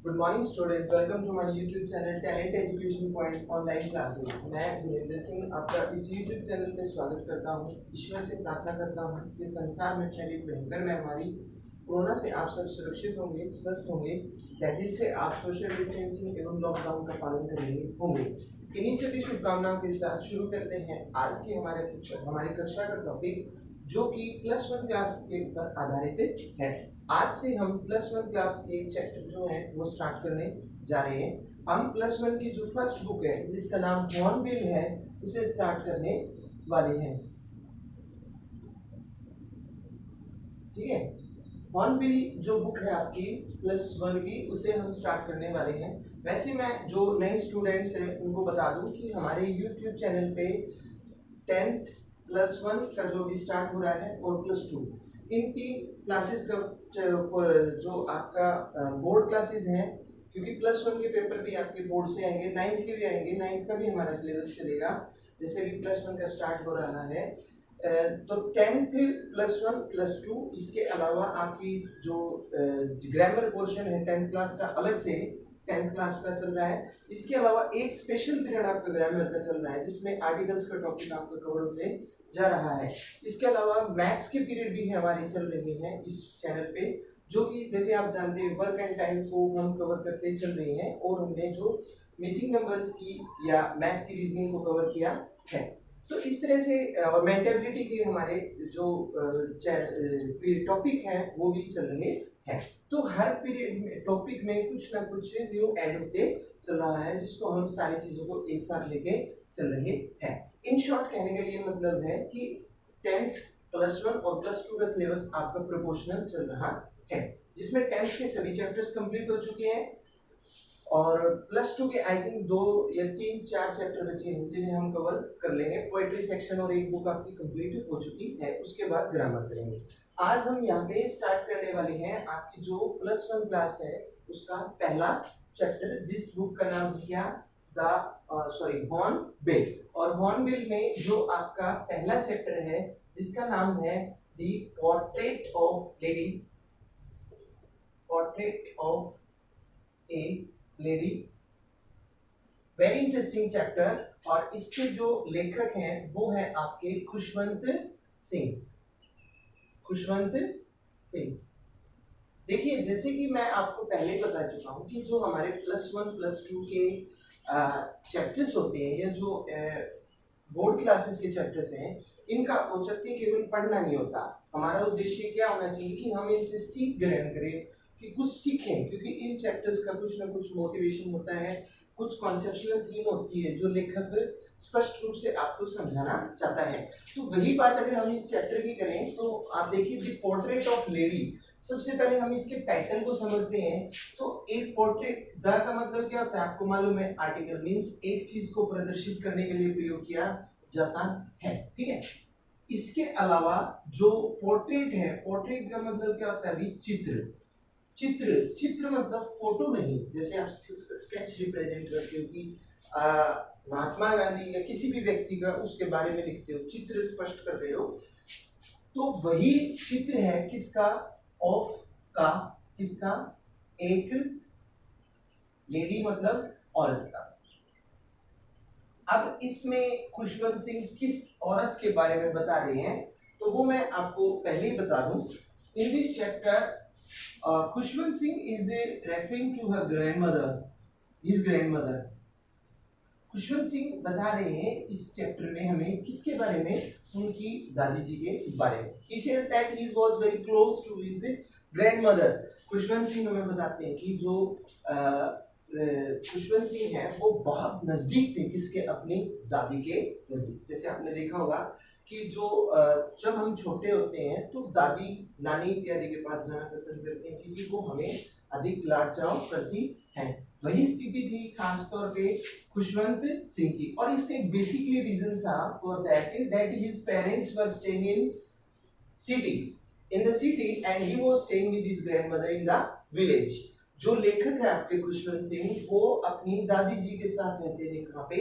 Good morning students, welcome to my YouTube channel talent education point online classes. मैं वीरेंद्र सिंह आपका इस YouTube channel पे स्वागत करता हूँ। ईश्वर से प्रार्थना करता हूँ कि संसार में फैली भयंकर महामारी कोरोना से आप सब सुरक्षित होंगे, स्वस्थ होंगे, तहजीब से आप सोशल डिस्टेंसिंग एवं लॉकडाउन का पालन करेंगे होंगे। इन्हीं सभी शुभकामनाओं के साथ शुरू करते हैं आज की हमारी कक्षा का टॉपिक, जो कि +1 क्लास के ऊपर आधारित है। आज से हम +1 क्लास के चैप्टर जो है वो स्टार्ट करने जा रहे हैं। हम +1 की जो फर्स्ट बुक है जिसका नाम हॉर्नबिल है उसे स्टार्ट करने वाले हैं। ठीक है, हॉर्नबिल जो बुक है आपकी +1 की उसे हम स्टार्ट करने वाले हैं। वैसे मैं जो नए स्टूडेंट्स हैं उनको बता दूं कि हमारे यूट्यूब चैनल पे 10th +1 का जो भी स्टार्ट हो रहा है और +2 इन 3 क्लासेस का जो आपका बोर्ड क्लासेस हैं, क्योंकि +1 के पेपर भी आपके बोर्ड से आएंगे, 9th के भी आएंगे, 9th का भी हमारा सिलेबस चलेगा जैसे भी +1 का स्टार्ट हो रहा है। तो 10th +1 +2 इसके अलावा आपकी जो ग्रामर पोर्शन है 10th क्लास का अलग से 10th क्लास का चल रहा है। इसके अलावा एक स्पेशल पीरियड आपका ग्रामर का चल रहा है जिसमें आर्टिकल्स का टॉपिक आपका कवर होते जा रहा है। इसके अलावा मैथ्स के पीरियड भी हमारे चल रहे हैं इस चैनल पे, जो कि जैसे आप जानते हैं वर्क एंड टाइम को हम कवर करते चल रहे हैं और हमने जो मिसिंग नंबर्स की या मैथ की रीजनिंग को कवर किया है। तो इस तरह से और मेंटेबिलिटी के हमारे जो टॉपिक हैं वो भी चल रहे हैं। तो हर पीरियड में टॉपिक में कुछ ना कुछ न्यू ऐड होते चल रहा है, जिसको हम सारी चीजों को एक साथ लेके चल रहे हैं। इन शॉर्ट कहने का ये मतलब है कि 10th +1 और +2 का सिलेबस आपका प्रोपोर्शनल चल रहा है, जिसमें 10th के सभी चैप्टर्स कंप्लीट हो चुके हैं और +2 के आई थिंक 2 या 3-4 चैप्टर बचे हैं जिन्हें हम कवर कर लेंगे। पोएट्री सेक्शन और एक बुक आपकी कंप्लीट हो चुकी है, उसके बाद ग्रामर करेंगे। आज हम यहाँ पे स्टार्ट करने वाले हैं आपकी जो +1 क्लास है उसका पहला चैप्टर, जिस बुक का नाम किया हॉर्नबिल। और हॉर्नबिल में जो आपका पहला चैप्टर है जिसका नाम है the portrait of A lady. Very interesting chapter, और इसके जो लेखक हैं वो है आपके खुशवंत सिंह। देखिए, जैसे कि मैं आपको पहले बता चुका हूँ कि जो हमारे +1 +2 के चैप्टर्स होते हैं या जो बोर्ड क्लासेस के चैप्टर्स हैं, इनका औचित्य केवल पढ़ना नहीं होता। हमारा उद्देश्य क्या होना चाहिए कि हम इनसे सीख ग्रहण करें, कि कुछ सीखें, क्योंकि इन चैप्टर्स का कुछ ना कुछ मोटिवेशन होता है, कुछ कॉन्सेप्चुअल थीम होती है जो लेखक स्पष्ट रूप से आपको समझाना चाहता है। तो वही बात अगर हम इस चैप्टर की करें तो आप देखिए द पोर्ट्रेट ऑफ लेडी। सबसे पहले हम इसके टाइटल को समझते हैं। तो एक पोर्ट्रेट, द का मतलब क्या होता है आपको मालूम है, आर्टिकल मींस एक चीज को प्रदर्शित करने के लिए प्रयोग किया जाता है। ठीक है, इसके अलावा जो पोर्ट्रेट है, पोर्ट्रेट का मतलब क्या होता है अभी, चित्र मतलब फोटो नहीं, जैसे आप स्केच रिप्रेजेंट करते हो कि महात्मा गांधी या किसी भी व्यक्ति का उसके बारे में लिखते हो, चित्र स्पष्ट कर रहे हो, तो वही चित्र है किसका, किसका, एक लेडी मतलब औरत का। अब इसमें खुशवंत सिंह किस औरत के बारे में बता रहे हैं तो वो मैं आपको पहले ही बता दूं। In this chapter Khushwant Singh is referring to her grandmother. Khushwant Singh बता रहे हैं इस चैप्टर में हमें किसके बारे में, उनकी दादी जी के बारे में। He says that he was very close to his grandmother। Khushwant Singh हमें बताते हैं कि जो खुशवंत सिंह है वो बहुत नजदीक थे किसके, अपनी दादी के नजदीक। जैसे आपने देखा होगा कि जो जब हम छोटे होते हैं तो दादी नानी इत्यादि के पास जाना पसंद करते हैं क्योंकि वो हमें अधिक लाड चाव करती हैं। वही स्थिति थी खासतौर पे खुशवंत सिंह की, और इसका एक बेसिकली रीजन था for that his parents were staying in the city and he was staying with his grandmother in the village. जो लेखक है आपके खुशवंत सिंह, वो अपनी दादी जी के साथ रहते थे कहाँ पे,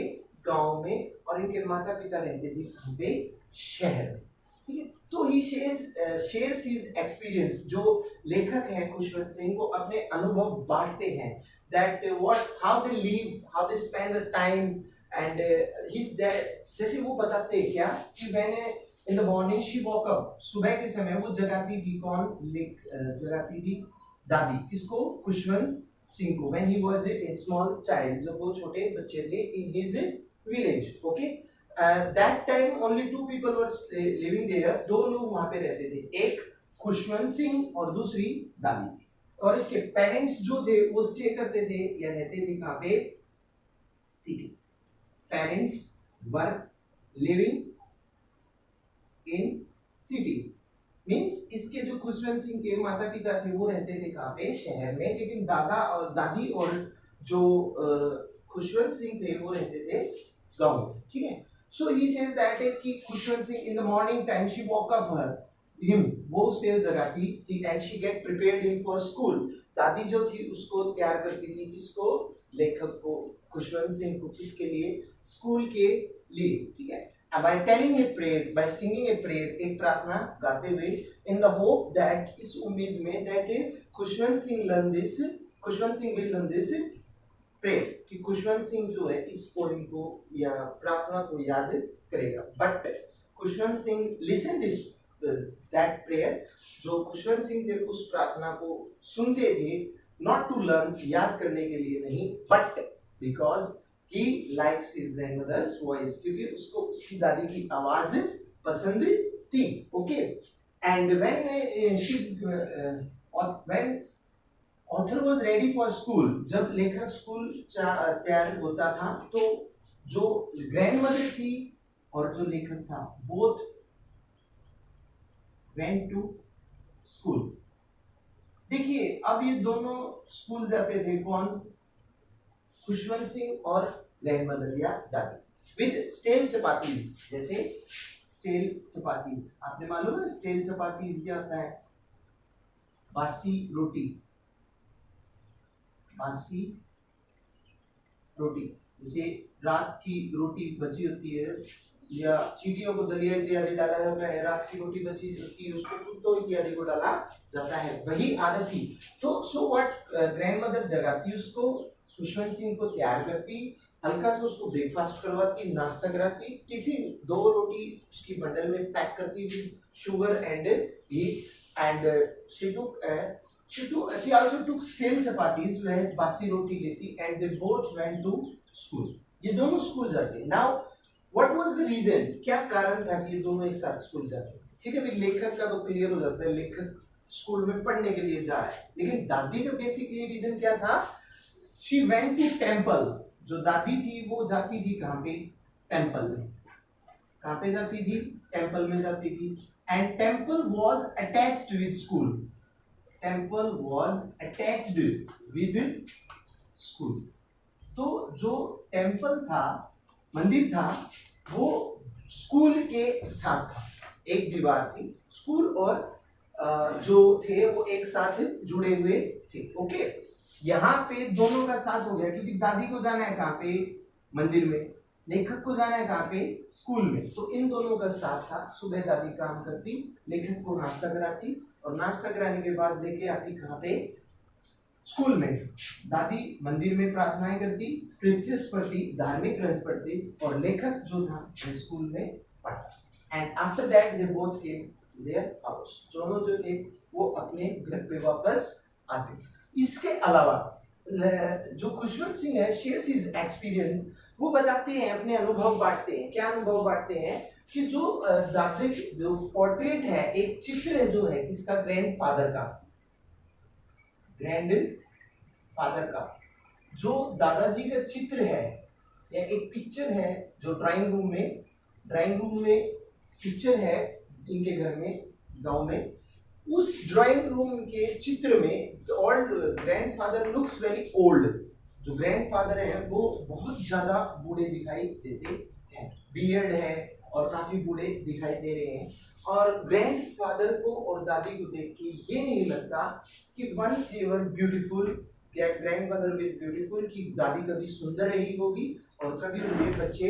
गांव में, और इनके माता पिता रहते थे कहाँ पे, शहर में। ठीक है। तो ही शेयर्स हिज एक्सपीरियंस, जो लेखक है खुशवंत सिंह वो अपने अनुभव बांटते हैं, that what how they live, how they spend the time and he जैसे वो बताते हैं क्या कि मैंने in the morning she walk up, सुबह के समय वो जगाती थी, कौन जगाती थी, दादी, किसको, खुशवंत सिंह को, when he was a small child, जब वो छोटे बच्चे थे, in his village. Okay, that time only two people were living there, दो लोग वहां पे रहते थे, एक खुशवंत सिंह और दूसरी दादी। और इसके पेरेंट्स जो थे वो स्टे करते थे या रहते थे कहां पे, city. Parents were living in city means इसके जो खुशवंत सिंह के माता पिता थे वो रहते थे कहां पे, शहर में, लेकिन दादा और दादी और जो खुशवंत सिंह थे वो रहते थे गांव में। ठीक है। So he says that कि Khushwant Singh in the morning time she woke up him, वो उसे जगाती थी and she get prepared him for school, दादी जो थी उसको तैयार करती थी, किसको, लेखक को, खुशवंत सिंह को, किसके लिए, स्कूल के लिए। ठीक है। by telling a prayer, by singing a prayer, एक प्रार्थना गाते हुए, in the hope that, इस उम्मीद में, that Khushwant Singh learn this, Khushwant Singh will learn this prayer, कि खुशवंत सिंह जो है इस पोएम को या प्रार्थना को याद करेगा। But Khushwant Singh listen this that prayer, जो खुशवंत सिंह थे उस प्रार्थना को सुनते थे, नॉट टू लर्न, याद करने के लिए नहीं, but because he likes his grandmother's voice, क्योंकि उसको उसकी दादी की आवाज पसंद थी। Okay, and when author was ready for school, जब लेखक स्कूल तैयार होता था, तो जो ग्रैंडमदर थी और जो लेखक था, बोथ वेंट टू स्कूल। देखिए अब ये दोनों स्कूल जाते थे, कौन, खुशवंत सिंह और ग्रैंडमदर या दादी, विद स्टेल चपातीज, जैसे स्टेल चपातीज, आपने मालूम है स्टेल चपातीज क्या होता है, बासी रोटी, बासी रोटी, जैसे रात की रोटी बची होती है या चींटियों को दलिया इत्यादि डाला जाता है, रात की रोटी बची होती है उसको कुत्तों इत्यादि को डाला जाता है, वही आदत थी। तो सो व्हाट, ग्रैंडमदर जगाती उसको, खुशवंत सिंह को तैयार करती, हल्का सा उसको ब्रेकफास्ट करवाती, नाश्ता कराती, टिफिन 2 रोटी उसकी बंडल में पैक करती थी, sugar and ghee, and she also took stale chapatis, वह बासी रोटी लेती, and they both went to school, ये दोनों स्कूल जाते। Now what was the reason, क्या कारण था कि ये दोनों एक साथ स्कूल जाते। ठीक है, लेखक का तो क्लियर हो जाता है, लेखक स्कूल में पढ़ने के लिए जा रहा है, लेकिन दादी का बेसिकली रीजन क्या था, she went to temple, जो दादी थी वो जाती थी कहाँ पे, टेम्पल में, कहाँ पे जाती थी, टेम्पल में जाती थी, and temple was attached with school, temple was attached with school, तो जो टेम्पल था, मंदिर था, वो स्कूल के साथ था, एक दीवार थी, स्कूल और जो थे वो एक साथ जुड़े हुए थे। ओके, यहाँ पे दोनों का साथ हो गया, क्योंकि दादी को जाना है कहाँ पे, मंदिर में, लेखक को जाना है कहाँ पे, स्कूल में, तो इन दोनों का साथ था। सुबह दादी काम करती, लेखक को नाश्ता कराती, और नाश्ता कराने के बाद लेके आती कहाँ पे, स्कूल में। दादी मंदिर में प्रार्थनाएं करती, स्क्रिप्चर्स पढ़ती, धार्मिक ग्रंथ पढ़ती, और लेखक जो था स्कूल में पढ़ता। And after that they both came to their house, दोनों जो थे वो अपने घर पे वापस आते। इसके अलावा जो खुशवंत सिंह है, शेयर्स हिज एक्सपीरियंस, वो बताते हैं, अपने अनुभव बांटते हैं। क्या अनुभव बांटते हैं कि जो दादी जो पोर्ट्रेट है, एक चित्र है जो है किसका, ग्रैंडफादर का, ग्रैंडफादर का, जो दादाजी का चित्र है या एक पिक्चर है जो ड्राइंग रूम में पिक्चर है इनके घर में, गांव में, उस ड्राइंग रूम के चित्र में old grandfather looks very old, जो ग्रैंडफादर है वो बहुत ज्यादा बूढ़े दिखाई देते हैं, बियर्ड है और काफी बूढ़े दिखाई दे रहे हैं। और ग्रैंडफादर को और दादी को देख के ये नहीं लगता कि once they were beautiful, grandmother will beautiful, कि दादी कभी सुंदर रही होगी और कभी उनके बच्चे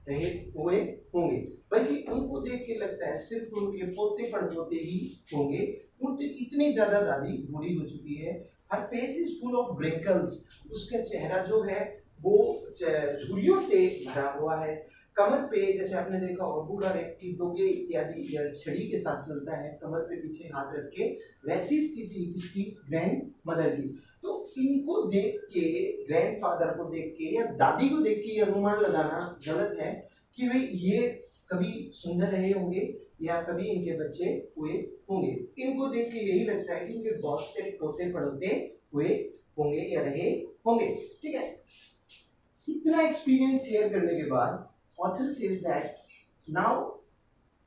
रहे हुए होंगे, बल्कि उनको देख के लगता है सिर्फ उनके पोते पड़पोते ही होंगे। उनकी इतनी ज्यादा दादी बूढ़ी हो चुकी है। हर फेस इज फुल ऑफ ब्रिंकल्स, उसका चेहरा जो है वो झुर्रियों से भरा हुआ है। कमर पे जैसे आपने देखा होगा बूढ़ा व्यक्ति डोगे इत्यादि या छड़ी के साथ चलता है, कमर पे पीछे हाथ रख के, वैसी स्थिति इसकी ग्रैंड मदर की। तो इनको देख के, ग्रैंडफादर को देख के या दादी को देख के ये अनुमान लगाना गलत है कि भाई ये कभी सुंदर रहे होंगे या कभी इनके बच्चे हुए होंगे। इनको देख के यही लगता है कि इनके बहुत से पोते पड़ोते हुए होंगे या रहे होंगे। ठीक है, इतना एक्सपीरियंस शेयर करने के बाद author says that now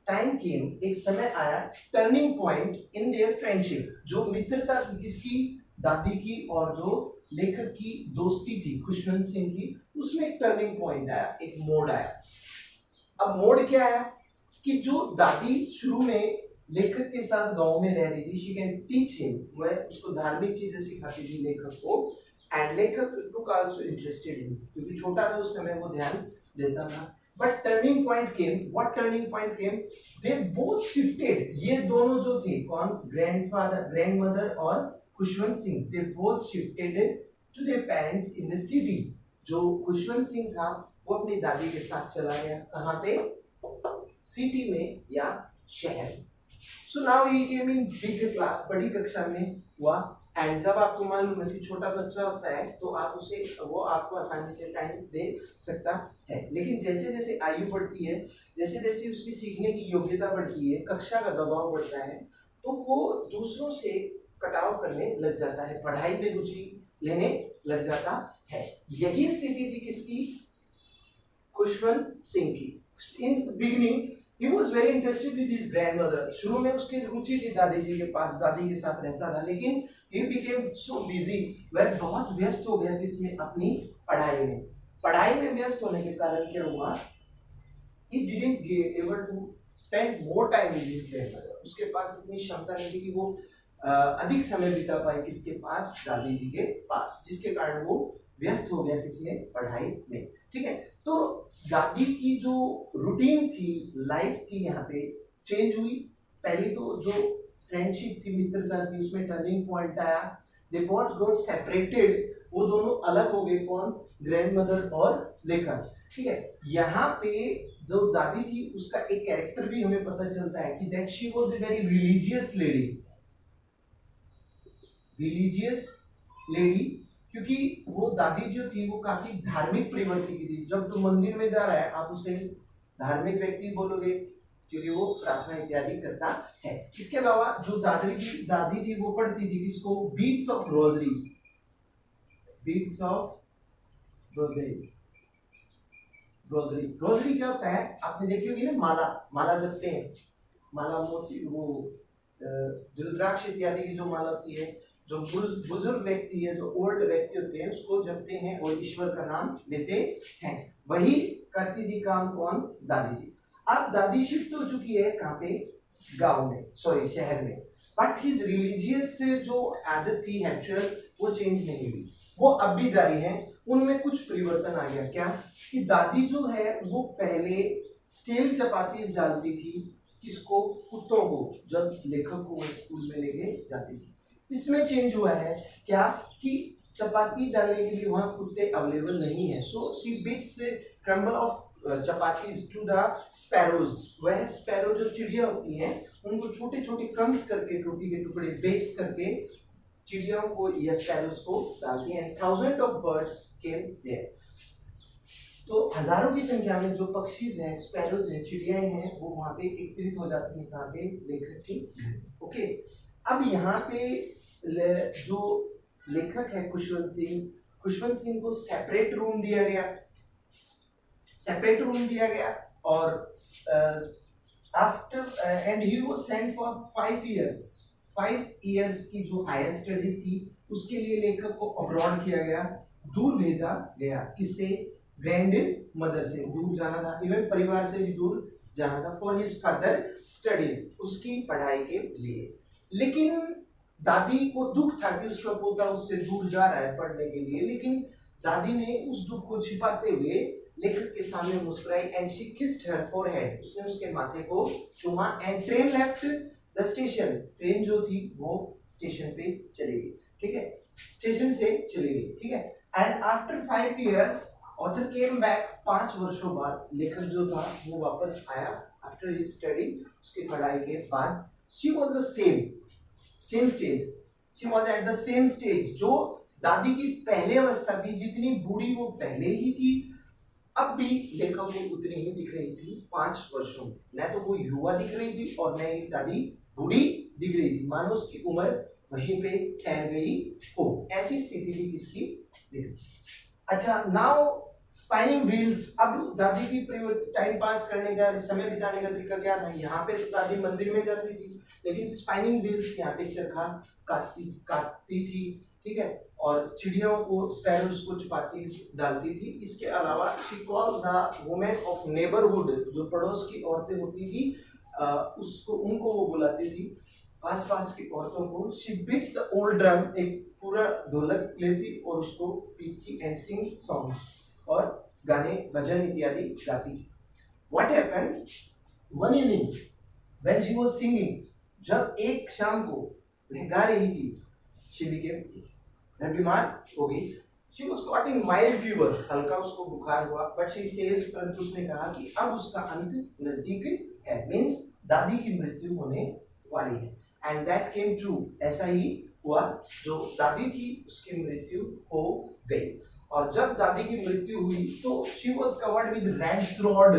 time came, एक समय आया, turning point in their friendship. जो मित्रता थी किसकी, दादी की और जो लेखक की दोस्ती थी खुशवंत सिंह की, उसमें एक टर्निंग पॉइंट आया, एक मोड़ आया। अब मोड़ क्या आया कि जो दादी शुरू में लेखक के साथ गांव में रह रही थी, शी कैन टीच हिम, वह उसको धार्मिक चीजें सिखाती थी लेखक को, एंड लेखक टुक आल्सो इंटरेस्टेड इन, क्योंकि छोटा था उस समय वो ध्यान देता था। But turning point came, what turning point came, they both shifted, ये दोनों जो थे, कौन, ग्रैंडफादर, ग्रैंडमदर और Khushwant Singh, they both shifted to their parents in the city. जो खुशवंत सिंह था वो अपनी दादी के साथ चला गया, कहाँ पे, सिटी में या शहर। So now he came in big class, बड़ी कक्षा में हुआ। एंड जब आपको मालूम है कि छोटा बच्चा होता है तो आप उसे, वो आपको आसानी से टाइम दे सकता है, लेकिन जैसे जैसे आयु बढ़ती है, जैसे जैसे उसकी सीखने की योग्यता बढ़ती है, कक्षा का दबाव बढ़ता है, तो वो दूसरों से कटाव करने लग जाता है, पढ़ाई में रुचि लेने लग जाता है। यही स्थिति थी किसकी, खुशवंत सिंह की। In beginning he was very interested with his grandmother, शुरू में उसकी रुचि थी दादी जी के पास, दादी के साथ रहता था, लेकिन he became so busy, वह बहुत व्यस्त हो गया किसमें, अपनी पढ़ाई में। पढ़ाई में व्यस्त होने के कारण क्या हुआ, he didn't get able to spend more time with his grandmother, उसके पास इतनी क्षमता नहीं थी कि वो अधिक समय बिता पाए किसके पास, दादी जी के पास, जिसके कारण वो व्यस्त हो गया किसमें, पढ़ाई में। ठीक है, तो दादी की जो रूटीन थी, लाइफ थी, यहाँ पे चेंज हुई। पहले तो जो फ्रेंडशिप थी, मित्रता थी, उसमें टर्निंग पॉइंट आया, दे बोथ गॉट सेपरेटेड, वो दोनों अलग हो गए, कौन, ग्रैंडमदर और लेखक। ठीक है, यहाँ पे जो दादी थी उसका एक कैरेक्टर भी हमें पता चलता है कि that she was a very religious lady, religious lady, क्योंकि वो दादी जो थी वो काफी धार्मिक प्रवृत्ति की थी। जब तुम मंदिर में जा रहा है आप उसे धार्मिक व्यक्ति बोलोगे, क्योंकि वो प्रार्थना इत्यादि करता है। इसके अलावा जो दादी जी वो पढ़ती थी किसको, beads of rosary, beads of rosary. Rosary, rosary क्या होता है, आपने देखी होगी ना, माला, माला जपते हैं, माला मोती, वो रुद्राक्ष इत्यादि की जो माला होती है, जो बुजुर्ग व्यक्ति है, जो ओल्ड व्यक्ति होते हैं, उसको जपते हैं और ईश्वर का नाम लेते हैं। वही करती थी काम, कौन, दादी जी। अब दादी शिफ्ट हो चुकी है कहाँ पे, गांव में, सॉरी शहर में, बट हिज रिलीजियस जो आदत थी, हैबिचुअल, वो चेंज नहीं हुई, वो अब भी जारी है। उनमें कुछ परिवर्तन आ गया, क्या कि दादी जो है वो पहले स्टील चपाती डालती थी, किसको, कुत्तों को, जब लेखक को वो स्कूल में लेके जाती थी। इसमें चेंज हुआ है क्या कि चपाती डालने के लिए वहां कुत्ते अवेलेबल नहीं है, so she bits crumble of chapatis to the sparrows. वह स्पैरो जो चिड़िया होती हैं उनको छोटे छोटे क्रम्स करके, रोटी के टुकड़े बेक्स करके चिड़ियों को या स्पैरोज को डालती हैं। Thousand of birds came there, तो हजारों की संख्या में जो पक्षी हैं, स्पैरोज हैं, चिड़ियाएं हैं, वो वहां पे एकत्रित हो जाती है, कहाँ पे, लेखक के। ओके, अब यहाँ पे जो लेखक है खुशवंत सिंह को सेपरेट रूम दिया गया, सेपरेट रूम दिया गया, और after and he was sent for 5 years, 5 years की जो हायर स्टडीज थी उसके लिए लेखक को अब्रॉड किया गया, दूर भेजा गया, किससे, ग्रैंड मदर से दूर जाना था, इवन परिवार से भी दूर जाना था, फॉर हिज फर्दर स्टडीज, उसकी पढ़ाई के लिए। लेकिन दादी को दुख था कि उसका पोता उससे दूर जा रहा है पढ़ने के लिए, लेकिन दादी ने उस दुख को छिपाते हुए लेखक के सामने मुस्कुराई and she kissed her forehead, उसने उसके माथे को चूमा and train left the station, train जो थी वो स्टेशन पे चली गई, ठीक है, स्टेशन से चली गई, ठीक है। And after 5 years author came back, 5 वर्षों बाद लेखक जो था वो वापस आया आफ्टर हिज स्टडी, उसकी पढ़ाई के बाद। She was the same stage, she was at the same stage, जो दादी की पहले अवस्था थी, जितनी बूढ़ी वो पहले ही थी, अब भी लेखक को उतनी ही दिख रही थी 5 वर्षों में। न तो वो युवा दिख रही थी और न ही दादी बूढ़ी दिख रही थी, मानो उसकी उम्र वहीं पे ठहर गई हो, ऐसी स्थिति थी किसकी, अच्छा। नाउ स्पाइनिंग व्हील्स, अब दादी की टाइम पास करने का, समय बिताने का तरीका क्या था, यहाँ पे तो दादी मंदिर में जाती थी, लेकिन स्पाइनिंग व्हील्स यहाँ पे चरखा काटती थी, ठीक है, और चिड़ियों को, स्पैरोज को चपाती डालती थी। इसके अलावा she called the women of neighbourhood, जो पड़ोस की औरतें होती थी, उसको, उनको वो बुलाती थी, आसपास की औरतों को। She beats the old drum, एक पूरा ढोलक लेती और उसको पीटती एंड सिंग सॉन्ग्स, और गाने भजन इत्यादि गाती। What happened one evening when she was singing, जब एक शाम को वह गा रही थी, शी बिकेम, वह बीमार हो गई। She was caught in mild fever, हल्का उसको बुखार हुआ, बट शी सेज, परंतु उसने कहा कि अब उसका अंत नजदीक है, मींस दादी की मृत्यु होने वाली है। एंड दैट केम ट्रू, ऐसा ही हुआ, जो दादी थी उसकी मृत्यु हो गई। और जब दादी की मृत्यु हुई तो she was covered with red rod,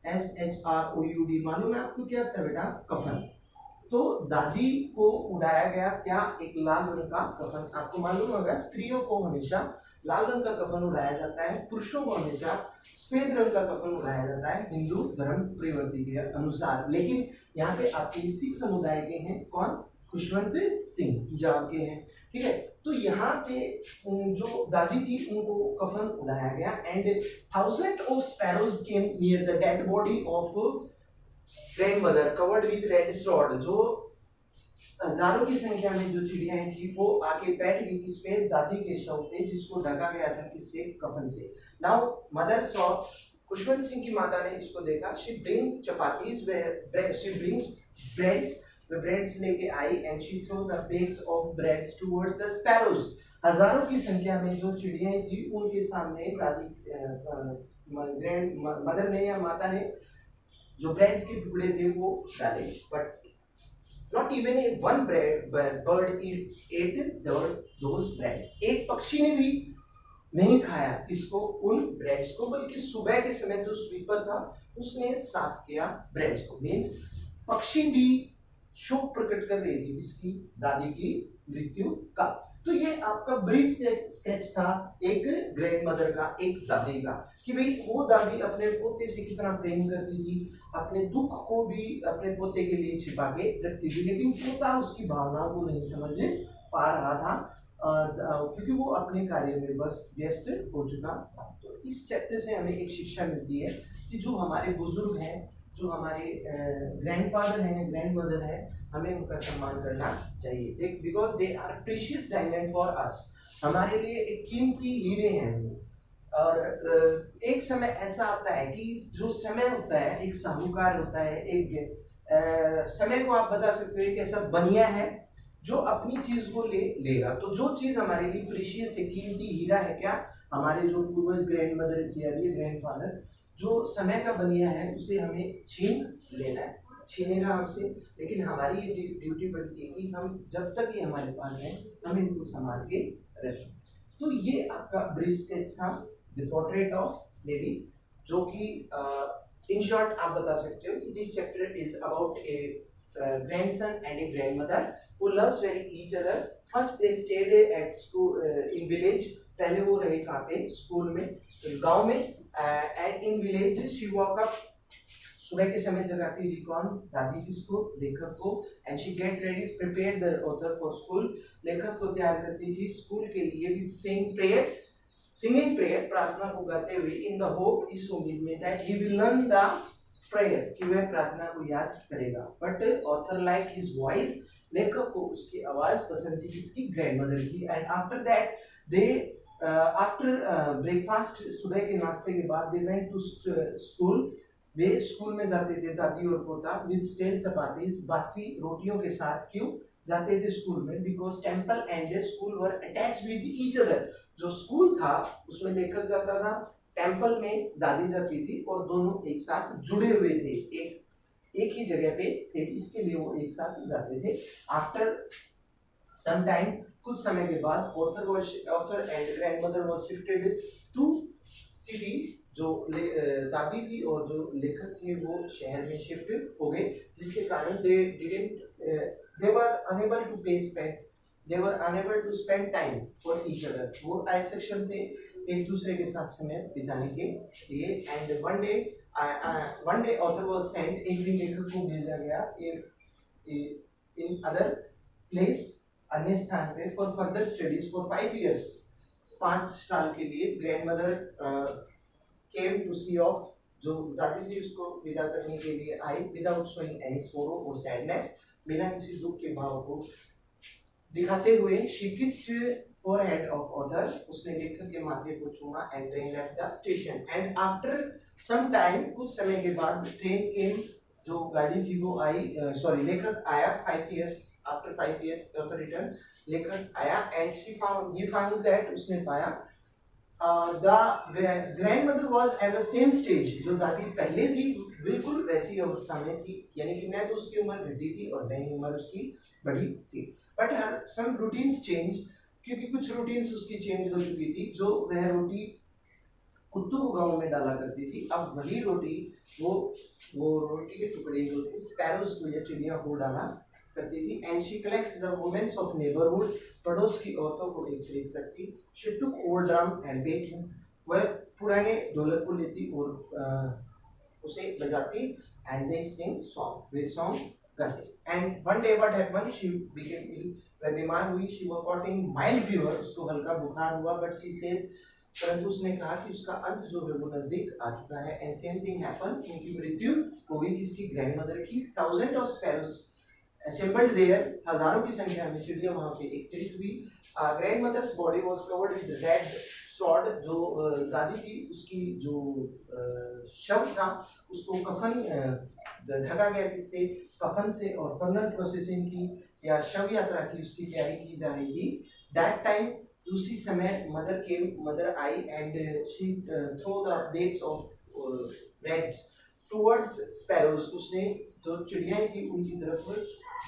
SHROUD, मालूम है आपको क्या था बेटा, कफन। तो दादी को उड़ाया गया क्या, एक लाल रंग का कफन। आपको मालूम होगा स्त्रियों को हमेशा लाल रंग का कफन उड़ाया जाता है, पुरुषों को हमेशा सफेद रंग का कफन उड़ाया जाता है, हिंदू धर्म प्रवृत्ति के अनुसार। लेकिन यहाँ पे आपके सिख समुदाय के हैं कौन, खुशवंत सिंह पंजाब के हैं, ठीक है। तो यहाँ पे जो दादी थी उनको कफन उड़ाया गया, and thousand of sparrows came near the dead body of grandmother covered with red sword, जो हजारों की संख्या में जो चिड़ियाएं थी वो आके बैठ गई किस पे, दादी के शव पे, जिसको ढका गया था किससे, कफन से। Now mother saw, Khushwant Singh की माता ने इसको देखा, she bring chapatis, she brings breads, वे ब्रेड्स लेके आई, and she throw the bags of breads towards the sparrows, हजारों की संख्या में जो चिड़ियाएं थी उनके सामने दादी ग्रैंड मदर ने या माता ने जो ब्रेड के टुकड़े थे वो डाले, but not even a one bird ate those breads, एक पक्षी ने भी नहीं खाया इसको, उन ब्रेड्स को, बल्कि सुबह के समय जो स्वीपर था उसने साफ किया ब्रेड्स को, मींस पक्षी भी शोक प्रकट कर रही थी इसकी, दादी की मृत्यु का। तो ये आपका ब्रीफ स्केच था एक ग्रैंड मदर का, एक दादी का, कि भाई वो दादी अपने पोते से कितना प्रेम करती थी, अपने दुख को भी अपने पोते के लिए छिपा के रखती थी, लेकिन पोता उसकी भावनाओं को नहीं समझ पा रहा था, क्योंकि वो अपने कार्य में बस व्यस्त हो चुका था। तो इस चैप्टर से हमें एक शिक्षा मिलती है कि जो हमारे बुजुर्ग हैं, जो हमारे ग्रैंडफादर हैं, ग्रैंडमदर हैं, हमें उनका सम्मान करना चाहिए, because they are precious diamond for us, हमारे लिए एक कीमती हीरे हैं वो। और एक समय ऐसा आता है कि जो समय होता है, एक साहूकार होता है, एक समय को आप बता सकते हो एक ऐसा बनिया है जो अपनी चीज को लेगा। तो जो चीज हमारे लिए प्रीशियस है, कीमती हीरा है, क्या, हमारे जो पूर्वज ग्रैंडमदर इत्यादि, ग्रैंडफादर, जो समय का बनिया है उसे हमें छीन लेना है, छीनेगा हमसे, लेकिन हमारी ये ड्यूटी बनती है कि हम जब तक ये हमारे पास है हम इनको संभाल के रखें। तो ये आपका ब्रीफ स्केच था, द पोर्ट्रेट ऑफ लेडी, जो कि इन शॉर्ट आप बता सकते हो कि this chapter is about A grandson and A grandmother who loves very each other. First they stayed at school in village, पहले वो रहे कहाँ पे, स्कूल में, गांव में, and in village she woke up, सुबह के समय जगाती थी कौन, दादी किसको, लेखक को, and she get ready, prepare the author for school, लेखक को तैयार करती थी स्कूल के लिए with singing prayer, प्रार्थना को गाते हुए, in the hope, इस उम्मीद में that he will learn the prayer, कि वह प्रार्थना को याद करेगा, but author like his voice, लेखक को उसकी आवाज पसंद थी किसकी, ग्रैंडमदर की, and after that they after breakfast, सुबह के नाश्ते के बाद दे वेंट टू स्कूल। वे स्कूल में जाते थे दादी और पोता विद स्टेल चपातीज, बासी रोटियों के साथ। क्यों जाते थे स्कूल में? Because temple and school were attach with each other. जो स्कूल था उसमें लेखक जाता था, टेम्पल में दादी जाती थी, और दोनों एक साथ जुड़े हुए थे, एक ही जगह पे थे, इसके लिए वो एक साथ जाते थे। आफ्टर सम टाइम, कुछ समय के बाद, author and grandmother was shifted to city. जो दादी थी और जो लेखक थे वो शहर में शिफ्ट हो गए, जिसके कारण they were unable to spend time for each other. वो असक्षम थे एक दूसरे के साथ समय बिताने के लिए। And one day author was sent, एक दिन लेखक को भेजा गया इन अदर प्लेस, अन्य स्थान पे, for further studies for 5 years, 5 साल के लिए। Grandmother came to see off, जो दादी थी उसको विदा करने के लिए आई, विदाउट शोइंग एनी सोरो और सैडनेस, बिना किसी दुख के भाव को दिखाते हुए। She kissed forehead of author, उसने लेखक के माथे को चूमा। And train left the station, and after some time, कुछ समय के बाद, ट्रेन केम, जो गाड़ी थी वो आई, सॉरी लेखक आया। 5 years, after 5 years author return, लेखक आया। एंड he found that, उसने पाया, the grandmother was at the same stage, जो दादी पहले थी बिल्कुल वैसी अवस्था में थी, यानी कि न तो उसकी उम्र घटी थी और न ही उम्र उसकी बढ़ी थी। But her some routines change, क्योंकि कुछ रूटीन्स उसकी चेंज हो चुकी थी। जो वह रोटी कुत्तों को गाँव में डाला करती थी, अब वही रोटी वो रोटी के टुकड़े जो थे स्पैरोज को या चिड़िया को डाला करती थी। And she collects the womens of neighbourhood, पड़ोस की औरतों को एकत्रित करती। She took old drum and beat him, वह पुराने ढोलक को लेती और उसे बजाती। एंड दे सिंग सॉन्ग, वे सॉन्ग गाते। And one day what happened, she became ill, वह बीमार हुई। She was caught in mild fever, उसको हल्का बुखार हुआ। बट शी सेज, परंतु उसने कहा कि उसका अंत जो है वो नजदीक आ चुका है। एंड सेम थिंग हैपन, उनकी मृत्यु हो गई किसकी? ग्रैंडमदर की। Thousand of sparrows assembled there, हजारों की संख्या में चिड़िया वहां पे एकत्रित हुई। Grandmother's body was covered with red sawed, जो दादी थी उसकी जो शव था उसको कफन ढका गया, किससे? कफन से। और फर्नल प्रोसेसिंग की या शव यात्रा की उसकी तैयारी की जा रही थी। दैट टाइम, उसी समय मदर आई and she throw the beds of red towards sparrows, उसने जो चिड़ियाएं थी उनकी तरफ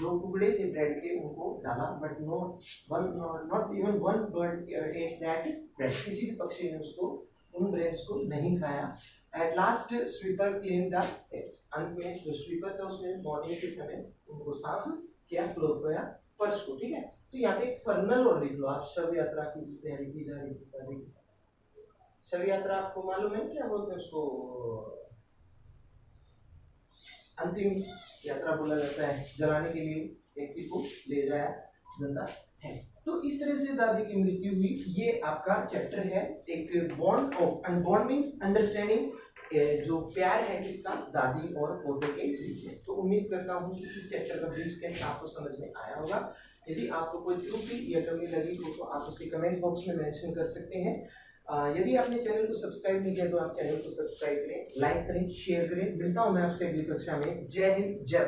जो टुकड़े थे ब्रेड के उनको डाला। But not even one bird at that bread, किसी भी पक्षी ने उसको उन ब्रेड्स को नहीं खाया। At last sweeper clean the eggs, अंत में जो स्वीपर था उसने मॉर्निंग के समय उनको साफ किया, फ्लोर को या फर्श को। ठीक है, तो यहाँ पे एक फर्नल और लिख लो आप, शव यात्रा की तैयारी की जा रही थी। शव यात्रा आपको मालूम है क्या बोलते हैं उसको? अंतिम यात्रा बोला जाता है, जलाने के लिए व्यक्ति को ले जाया जाता है। तो इस तरह से दादी की मृत्यु हुई। ये आपका चैप्टर है, एक bond of, bond means understanding, जो प्यार है किसका? दादी और पोते के बीच में। तो उम्मीद करता हूँ कि इस चैप्टर का ब्रीफ स्केच आपको समझ में आया होगा। यदि आपको कोई त्रुटि या कमी लगी हो तो आप उसे कमेंट बॉक्स में मेंशन कर सकते हैं। यदि आपने चैनल को सब्सक्राइब नहीं किया तो आप चैनल को सब्सक्राइब करें, लाइक करें, शेयर करें। मिलता हूं मैं आपसे अगली कक्षा में। जय हिंद, जय